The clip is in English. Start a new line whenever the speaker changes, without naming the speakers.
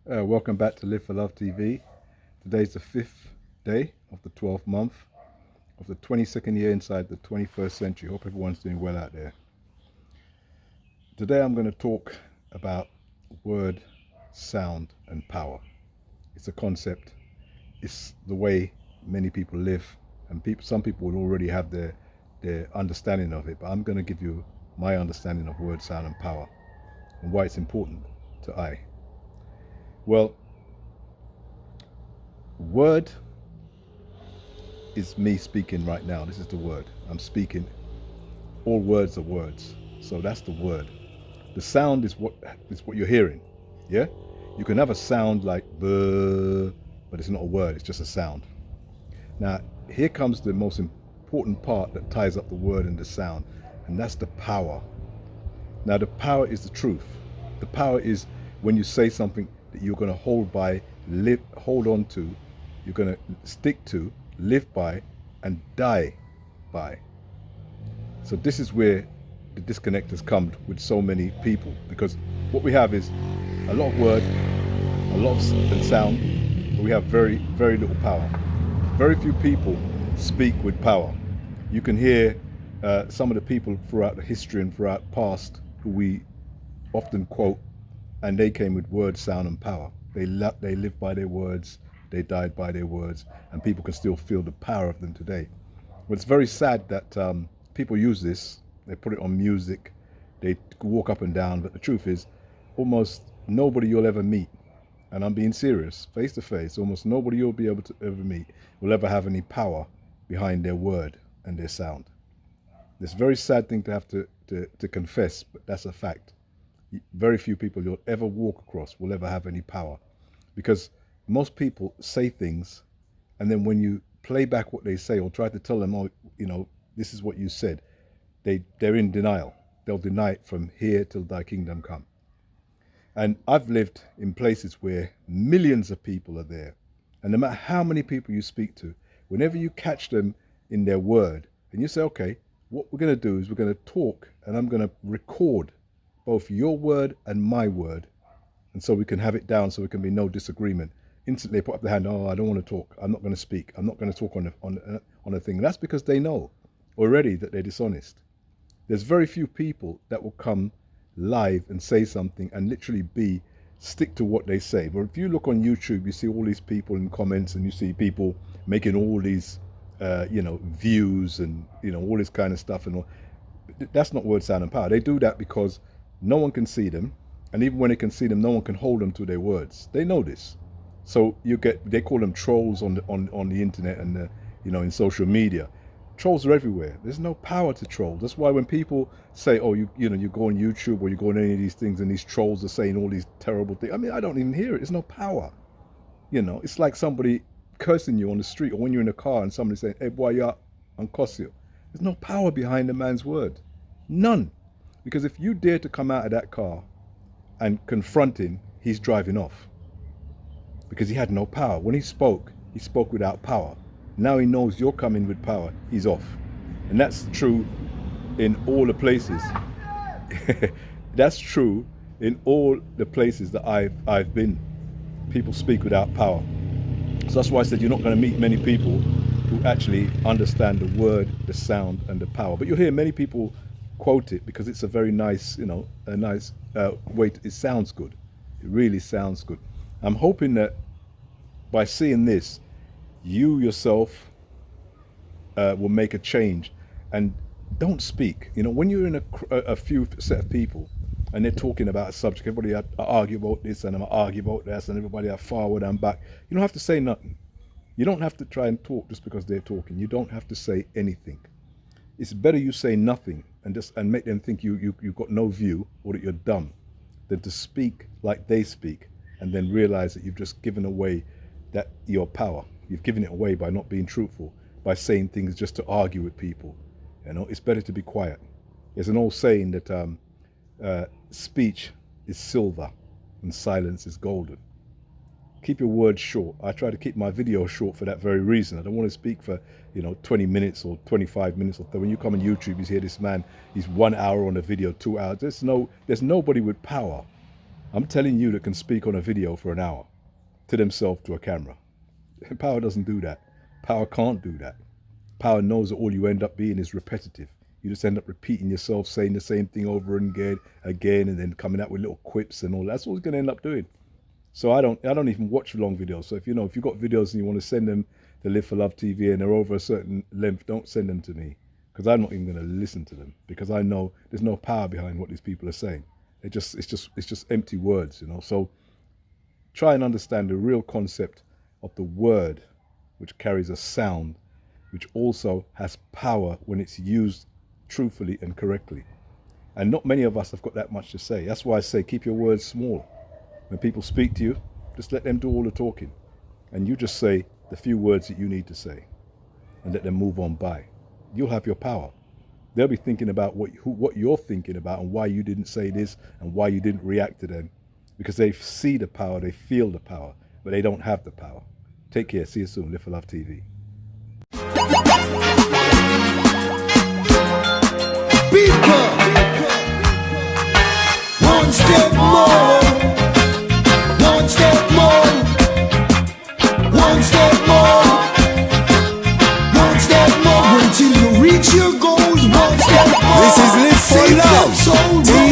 Welcome back to Live for Love TV. Today's the 5th day of the 12th month of the 22nd year inside the 21st century. Hope everyone's doing well out there. Today I'm going to talk about word, sound, and power. It's a concept. It's the way many people live, and some people will already have their understanding of it, but I'm going to give you my understanding of word, sound, and power, and why it's important to I. Well, word is me speaking right now. This is the word. I'm speaking. All words are words. So that's the word. The sound is what you're hearing. Yeah? You can have a sound like buh, but it's not a word, it's just a sound. Now, here comes the most important part that ties up the word and the sound, and that's the power. Now, the power is the truth. The power is when you say something that you're going to hold on to, you're going to stick to, live by, and die by. So this is where the disconnect has come with so many people, because what we have is a lot of word, a lot of sound, but we have very, very little power. Very few people speak with power. You can hear some of the people throughout the history and throughout past who we often quote, and they came with word, sound, and power. They lived by their words, they died by their words, and people can still feel the power of them today. But it's very sad that people use this, they put it on music, they walk up and down, but the truth is, almost nobody you'll ever meet, and I'm being serious, face to face, almost nobody you'll be able to ever meet will ever have any power behind their word and their sound. It's a very sad thing to have to confess, but that's a fact. Very few people you'll ever walk across will ever have any power, because most people say things, and then when you play back what they say or try to tell them, oh, this is what you said, they're in denial. They'll deny it from here till thy kingdom come. And I've lived in places where millions of people are there, and no matter how many people you speak to, whenever you catch them in their word and you say, okay, what we're going to do is we're going to talk, and I'm going to record both your word and my word, and so we can have it down, so there can be no disagreement. Instantly put up their hand, oh, I don't want to talk, I'm not going to speak, I'm not going to talk on a thing. That's because they know already that they're dishonest. There's very few people that will come live and say something and literally stick to what they say. But if you look on YouTube, you see all these people in comments, and you see people making all these views and all this kind of stuff, and all. That's not word, sound, and power. They do that because no one can see them, and even when they can see them, no one can hold them to their words. They know this. So they call them trolls on the internet and in social media. Trolls are everywhere. There's no power to trolls. That's why when people say, oh, you go on YouTube or you go on any of these things and these trolls are saying all these terrible things, I mean, I don't even hear it. There's no power. It's like somebody cursing you on the street, or when you're in a car and somebody saying, hey boy, you're uncosio. There's no power behind the man's word. None. Because if you dare to come out of that car and confront him, he's driving off. Because he had no power. When he spoke without power. Now he knows you're coming with power, he's off. And that's true in all the places. That's true in all the places that I've been. People speak without power. So that's why I said you're not going to meet many people who actually understand the word, the sound, and the power. But you'll hear many people quote it because it's a very nice, way. It sounds good. It really sounds good. I'm hoping that by seeing this, you yourself will make a change, and don't speak. When you're in a few set of people and they're talking about a subject, everybody argue about this and I'm argue about that, and everybody are forward and back. You don't have to say nothing. You don't have to try and talk just because they're talking. You don't have to say anything. It's better you say nothing and make them think you've got no view, or that you're dumb, than to speak like they speak and then realize that you've just given away your power. You've given it away by not being truthful, by saying things just to argue with people. It's better to be quiet. There's an old saying that speech is silver and silence is golden. Keep your words short. I try to keep my videos short for that very reason. I don't want to speak for 20 minutes or 25 minutes or so. When you come on YouTube, you hear this man, he's 1 hour on a video, 2 hours. There's nobody with power. I'm telling you that can speak on a video for an hour to themselves to a camera. Power doesn't do that. Power can't do that. Power knows that all you end up being is repetitive. You just end up repeating yourself, saying the same thing over and again, and then coming out with little quips and all. That's what it's going to end up doing. So I don't even watch long videos. So if you've got videos and you want to send them to Live for Love TV and they're over a certain length, don't send them to me, because I'm not even going to listen to them, because I know there's no power behind what these people are saying. It's just empty words, So try and understand the real concept of the word, which carries a sound, which also has power when it's used truthfully and correctly. And not many of us have got that much to say. That's why I say keep your words small. When people speak to you, just let them do all the talking, and you just say the few words that you need to say and let them move on by. You'll have your power. They'll be thinking about what you're thinking about and why you didn't say this and why you didn't react to them, because they see the power, they feel the power, but they don't have the power. Take care. See you soon. Live for Love TV.
People, one step more, one step more, one step more, one step more, until you reach your goals. One step more.
This is Live for Love.